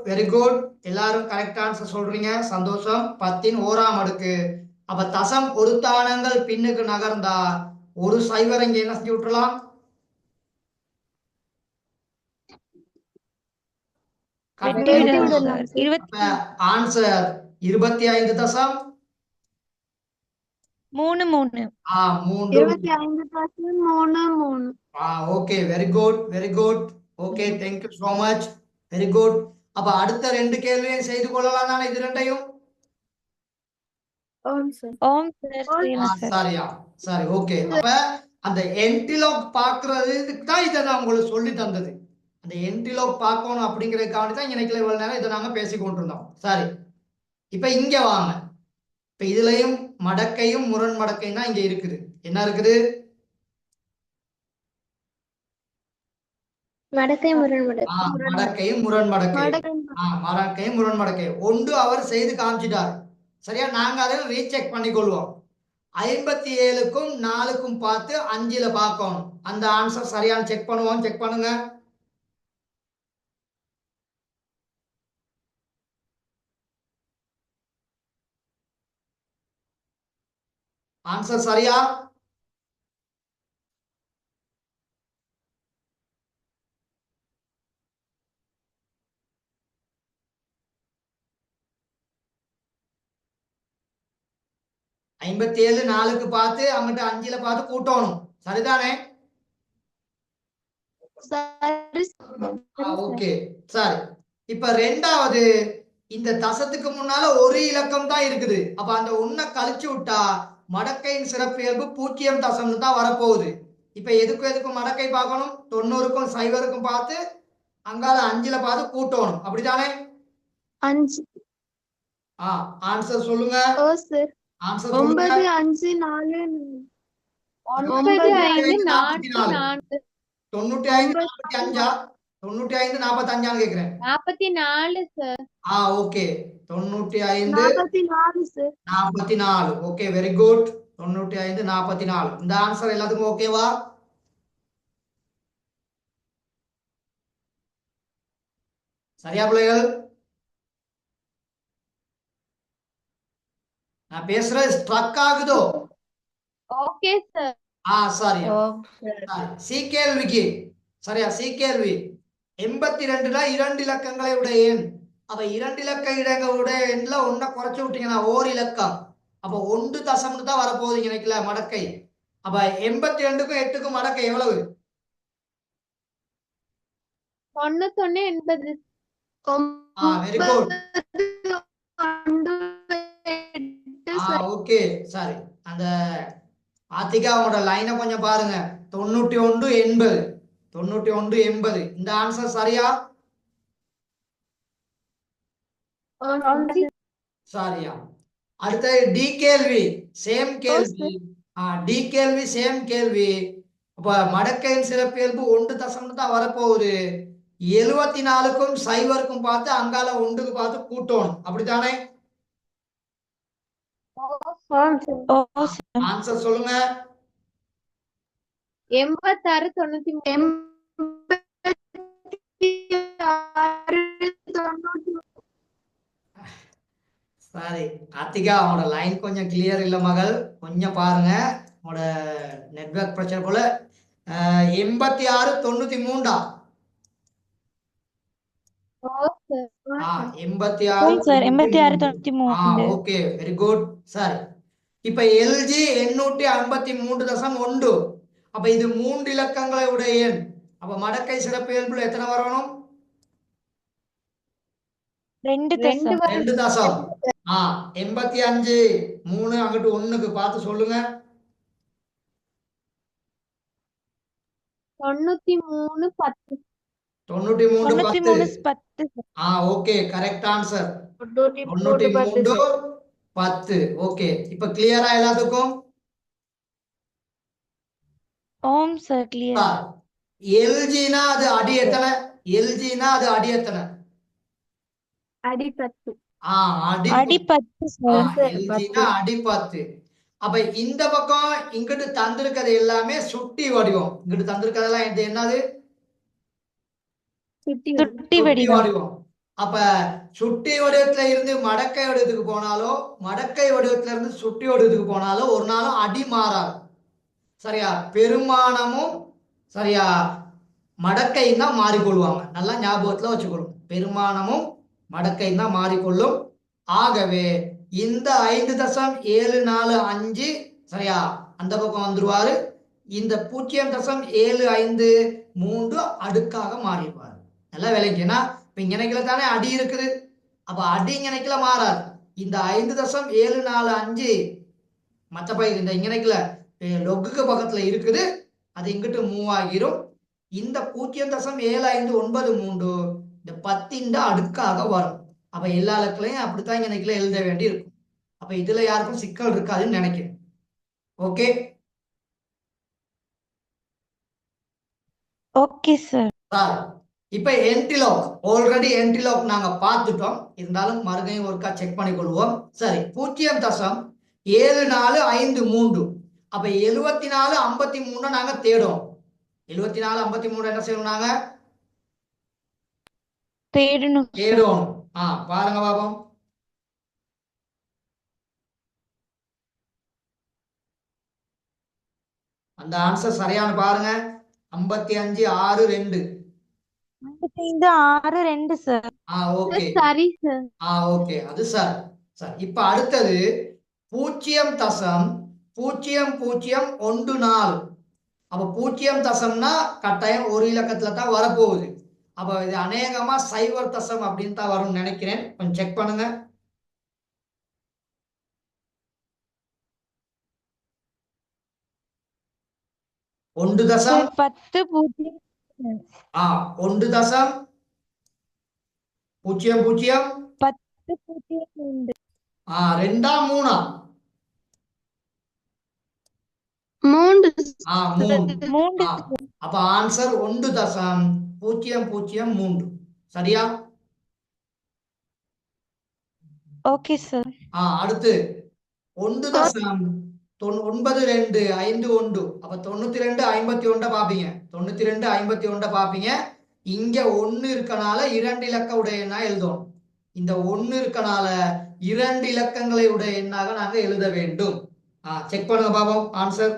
வெரி குட் எல்லாரும் கரெக்ட் ஆன்சர் சொல்றீங்க, சந்தோஷம். 10 அடுக்கு. அப்ப தசம் ஒரு தானங்கள் பின்னுக்கு நகர்ந்தா ஒரு சைவர் இங்க என்ன செஞ்சு விட்டுறலாம்? வெட்டி விடலாம் சார். ஆன்சர் 25 தசம் 33 3. 25 3 3 okay, very good. Okay, thank you so much. Very good. அப்ப அடுத்த 2 கேள்வியும் செய்து கொள்ளலாம் தானே இது ரெண்டையும்? ஓம் சார் ஓம் சார் செய்யலாம் சார். சரியா, சரி, ஓகே. அப்ப அந்த என்டிலோக் பாக்குறதுக்கு தான் இதை நான் உங்களுக்கு சொல்லி தந்தது. அந்த என்டிலோக் பார்க்கணும் அப்படிங்கறதுக்காண்டி தான் இன்னைக்கு இவ்வளவு நேரம் இதை நாங்க பேசி கொண்டிருந்தோம். சரி, இப்ப இங்க வாங்க. இப்ப இதுலயும் மடக்கையும் முரண் மடக்கையும் தான் இங்க இருக்குது. என்ன இருக்குது? மடக்கை முரண் மடக்கையும் முரண் மடக்கை ஒன்று அவர் செய்து காமிச்சிட்டார். சரியா, நாங்க அதை ரீசெக் பண்ணி கொள்வோம். 57க்கும் 4க்கும் பார்த்து 5ல பார்க்கணும். அந்த ஆன்சர் சரியான செக் பண்ணுவோம். செக் பண்ணுங்க. ஆன்சர் சரியா? ஐம்பத்தி 4க்கு பார்த்து அங்கிட்ட 5ல பார்த்து கூட்டணும். சரிதானே? ஓகே, சரி. இப்ப ரெண்டாவது, இந்த தசத்துக்கு முன்னால ஒரு இலக்கம் தான் இருக்குது. அப்ப அந்த 1 கழிச்சு விட்டா மடக்கையின் சிறப்பியல்பு 0 தசம்னு தான் வரப்போகுது. இப்ப எதுக்கும் மடக்கை பார்க்கணும். 90க்கும் 0க்கும் பார்த்து அங்கால 5ல பார்த்து கூட்டணும். அப்படித்தானே? 5 ஆன்சர் சொல்லுங்க. ஆன்சர் 9 சொல்லுங்க. 5 4 95 45 45 95 45 கேக்குறேன். 44 sir. Okay 95 44 sir. 44. Okay very good. 95 44. இந்த ஆன்சர் எல்லாத்துக்கும் ஓகேவா? சரியா பிள்ளைகள்? நான் பேசுறது ஸ்ட்ரக் ஆகுதோ? Okay sir. Sorry okay C கேள்விக்கு சரியா? சி கேள்வி 82ல 2 இலக்கங்களை உடைய எண். அப்ப 2 இலக்க இடங்களுடைய எண்ல ஒன்ன குறைச்சு விட்டீங்கன்னா ஓர் இலக்கம். அப்ப 1 தசம்னு தான் வரப்போகுது நினைக்கல மடக்கை. அப்ப 82க்கும் 8க்கும் மடக்கை எவ்வளவு? 91 80. Very good. 9 sir. Okay sorry அந்த ஆத்திகா அவங்களோட லைனை கொஞ்சம் பாருங்க. 91 80 91 80 இந்த ஆன்சர் சரியா? சாரியா? அடுத்தது டி கேள்வி சேம் கேள்வி. டி கேள்வி சேம் கேள்வி. அப்ப மடக்கையின் சிறப்பியல்பு 1 தசம்னு தான் வரப்போகுது. 74க்கும் 0க்கும் பார்த்து அங்கால 1க்கு பார்த்து கூட்டணும் அப்படித்தானே? ஓ சார். ஆன்சர் சொல்லுங்க. 86 93. 86 சாரி ஆத்திகா அவனோட லைன் கொஞ்சம் கிளியர் இல்ல மகள். கொஞ்சம் பாருங்க உங்களோட நெட்வொர்க் பிரச்சனை போல. 86 93. Okay 86 sir 86 93. 93. Okay very good. சரி இப்ப எல்ஜி 853.1. அப்ப இது 3 இலக்கங்களை உடைய எண். அப்ப மடக்கை சிறப்பியல்புல எத்தனை வரணும்? 2 தசம். 2 தசம். 85 3 அங்கிட்டு 1க்கு பார்த்து சொல்லுங்க. 93 10. 93 10. 10. Okay correct answer. 93 10. ஓகே இப்ப கிளியரா எல்லாத்துக்கும்? ஓம் சார் கிளியர். எல்ஜினா அது அடி எத்தனை? எல்ஜினா அது அடி எத்தனை? அடி 10. அடி 10 சார். எல்ஜினா அடி 10. அப்ப இந்த பக்கம் இங்கிட்டு தந்திருக்கிறது எல்லாமே சுட்டி வடிவம். இங்கிட்டு தந்திருக்கிறதெல்லாம் என்னது? சுட்டி வடிவம். வடிவம். அப்ப சுட்டி வடிவத்துல இருந்து மடக்கை வடிவத்துக்கு போனாலோ மடக்கை வடிவத்துல இருந்து சுட்டி வடிவத்துக்கு போனாலோ ஒரு நாளும் அடி மாறாது. சரியா? பெருமானமும் சரியா மடக்கையும் தான் மாறிக்கொள்வாங்க. நல்லா ஞாபகத்துல வச்சுக்கணும். பெருமானமும் மடக்கையும் தான் மாறிக்கொள்ளும். ஆகவே இந்த 5.745 சரியா அந்த பக்கம் வந்துருவாரு. இந்த 0.753 அடுக்காக மாறிடுவாரு. நல்லா விளங்கினா இப்ப இங்கனைக்குல தானே அடி இருக்குது. அப்ப அடி இங்கனைக்குல மாறாது. இந்த 5.745 மற்றபடி இந்த இங்கனைக்குல லொக்குக்கு பக்கத்துல இருக்குது. அது இங்கிட்டு மூவ் ஆகிரும். இந்த 0.7593 இந்த 10 அடுக்காக வரும். அப்ப எல்லா இலக்களையும் அப்படித்தான் இங்கனைக்குல எழுத வேண்டி இருக்கும். அப்ப இதுல யாருக்கும் சிக்கல் இருக்காதுன்னு நினைக்கிறேன். Okay okay sir. இப்ப என்டிலோக் ஆல்ரெடி என்டிலோக் நாங்க பார்த்துட்டோம். இருந்தாலும் மறுபடியும் ஒருக்கா செக் பண்ணிக்கொள்வோம். சரி 0.7453. அப்ப 74 53 நாங்க தேடும். 74 53 என்ன செய்யணும்? நாங்க தேடணும். பாருங்க பாபம். அந்த ஆன்சர் சரியான பாருங்க. 55 6 2. 55 6 2 சார். ஓகே சரி சார். ஓகே அது சார். சரி இப்ப அடுத்தது 0.0014. அப்ப 0 தசம்னா கட்டாயம் ஒரு இலக்கத்துல தான் வரப்போகுது. அப்ப இது அநேகமா 0 தசம் அப்படின்னு தான் வரும்னு நினைக்கிறேன். கொஞ்சம் செக் பண்ணுங்க. 1 தசம் 10 0. 1 தசம் 0 0 10 0 2. 2 3 மூன்று மூன்று. மூன்று அப்ப ஆன்சர் 1.003. சரியா? Okay sir. அடுத்து 1.9251. அப்ப 9251 பாப்பீங்க. 9251 பாப்பீங்க. இங்க 1 இருக்கனால 2 இலக்க உடைய எண்ணா எழுதணும். இந்த 1 இருக்கனால 2 இலக்கங்களை உடைய எண்ணாக நாங்க எழுத வேண்டும். செக் பண்ணுங்க பாப்போம் ஆன்சர்.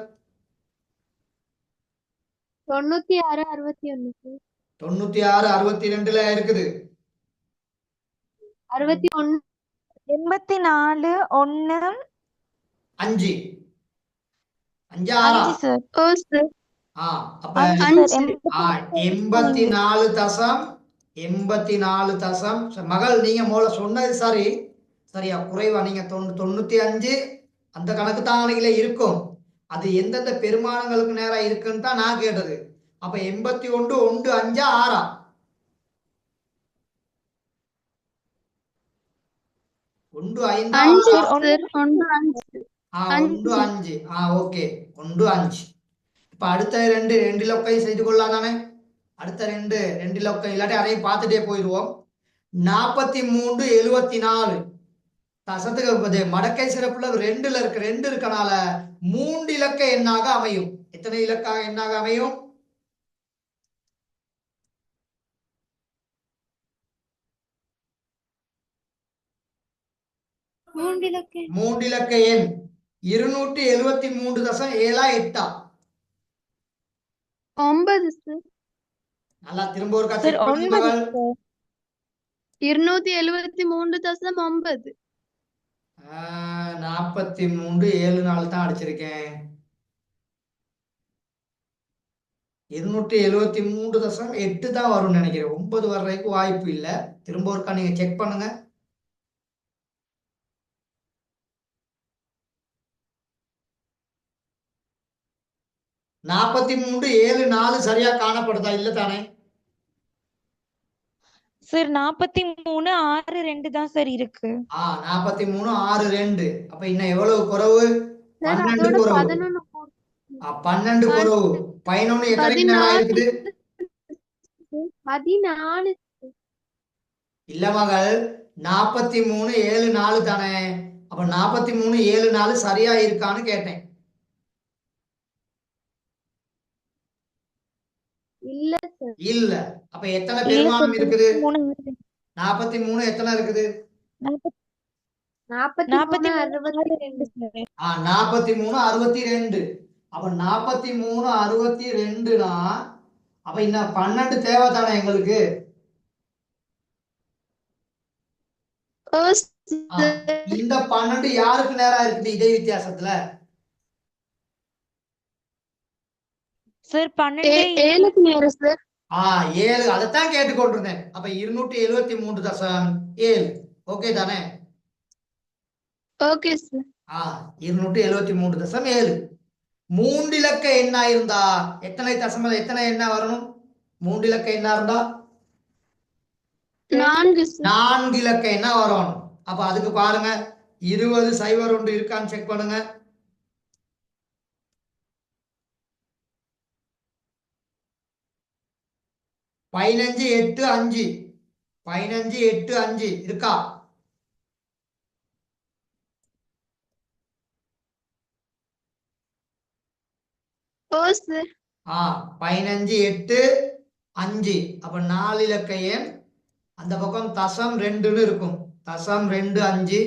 9661 சார். 9662ல இருக்குது. 61 84 1 5 5 6. 5 சார். ஓ சார். அப்ப 5 சார். 84 தசம் மகள் நீங்க முதல்ல சொன்னது சரி. சரியா? குறைவா நீங்க 95 அந்த கணக்கு தான் அன்னைக்குல இருக்கும். அது எந்தெந்த பெருமானங்களுக்கு நேரம் இருக்குன்னு தான் நான் கேட்டது. அப்ப 81 1 5 6. 1 5 5 6. சார். 1 5. 1 5. ஓகே 1 5. இப்ப அடுத்த ரெண்டு இலக்கையும் செய்து கொள்ளலாம் தானே? அடுத்த ரெண்டு இலக்கம் இல்லாட்டி அதையும் பார்த்துட்டே போயிடுவோம். 43 74 தசத்துக்கு மடக்கை சிறப்புல 2ல இருக்கு. 2 இருக்கனால 3 இலக்க எண்ணாக அமையும். எத்தனை இலக்காக எண்ணாக அமையும்? மூன்று இலக்க எண் 273.7 9 சார். நல்லா திரும்ப ஒரு சார் செக் பண்ணுங்க 9 மகள். சார். 273.9. 43 7 4 தான் அடிச்சிருக்கேன். 273.8 தான் வரும்னு நினைக்கிறேன். 9 வர்றதுக்கு வாய்ப்பு இல்லை. திரும்ப ஒருக்கா நீங்க செக் பண்ணுங்க. நாற்பத்தி 7 4 சரியா காணப்படுதா? இல்ல தானே? சார் 43 6 2 தான் சார் இருக்கு. 43 6 2. அப்ப இன்னும் எவ்வளவு குறைவு? சார் 12 அதோட குறைவு. 11 12 குறைவு. 11 எத்தனை நேரம் இருக்குது? 14. இல்ல மகள், 43 7 4 தானே? அப்ப 43 7 4 சரியா இருக்கான்னு கேட்டேன். இல்ல சார். இல்ல. அப்ப எத்தனை இல்ல பெருமானம் சார். இருக்குது? 43 43 எத்தனை இருக்குது? 43 62 62 சார். 43 62. அப்ப 43 62னா அப்ப இன்னும் 12 தேவை தானே எங்களுக்கு? ஓ ஆ, சார். இந்த 12 யாருக்கு நேரா இருக்குது இதே வித்தியாசத்துல? சார் 12 7க்கு நேரம் சார். 7. அதைத்தான் கேட்டுக்கொண்டிருந்தேன். அப்ப 273.7. ஓகே தானே? Okay sir. 273.7. 3 இலக்க எண்ணா இருந்தா எத்தனை எண்ணா வரணும்? 3 இலக்க எண்ணா இருந்தா 4 சார். 4 இலக்க எண்ணா வரணும். அப்ப அதுக்கு பாருங்க 20 0 1 இருக்கான்னு செக் பண்ணுங்க. 15 8 5. 15 8 5 இருக்கா? ஓ சார். 15 8 5. அப்ப 4 இலக்க எண் அந்த பக்கம் தசம் 2ன்னு இருக்கும். தசம் 2 5.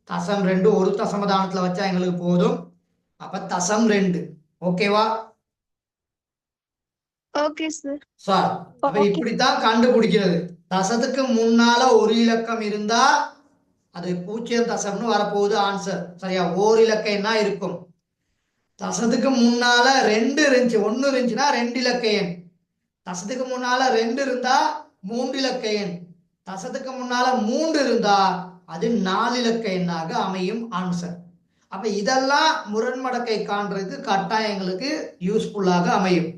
தசம் 2 ஒரு தசமதானத்துல வச்சா எங்களுக்கு போதும். அப்ப தசம் 2. ஓகேவா? Okay sir. சார் அப்ப ஓகே. இப்படித்தான் கண்டுபிடிக்கிறது. தசத்துக்கு முன்னால ஒரு இலக்கம் இருந்தா அது 0 தசம்னு வரப்போகுது ஆன்சர். சரியா? ஓர் இலக்க எண்ணா இருக்கும். தசத்துக்கு முன்னால 2 இருந்துச்சு 1 இருந்துச்சுன்னா 2 இலக்க எண். தசத்துக்கு முன்னால 2 இருந்தா 3 இலக்க எண். தசத்துக்கு முன்னால 3 இருந்தா அது 4 இலக்க எண்ணாக அமையும் ஆன்சர். அப்ப இதெல்லாம் முரண்மடக்கை காண்றதுக்கு கட்டாயம் எங்களுக்கு யூஸ்ஃபுல்லாக அமையும்.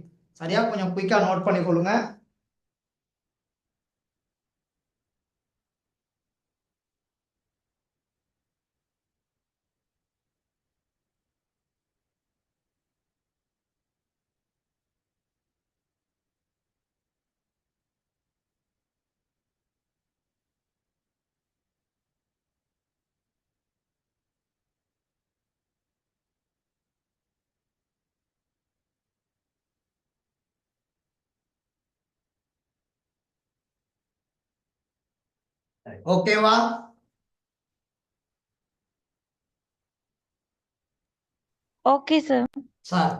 சரியா? கொஞ்சம் குயிக்கா நோட் பண்ணிக்கொள்ளுங்க. ஓகேவா? Okay sir. சார்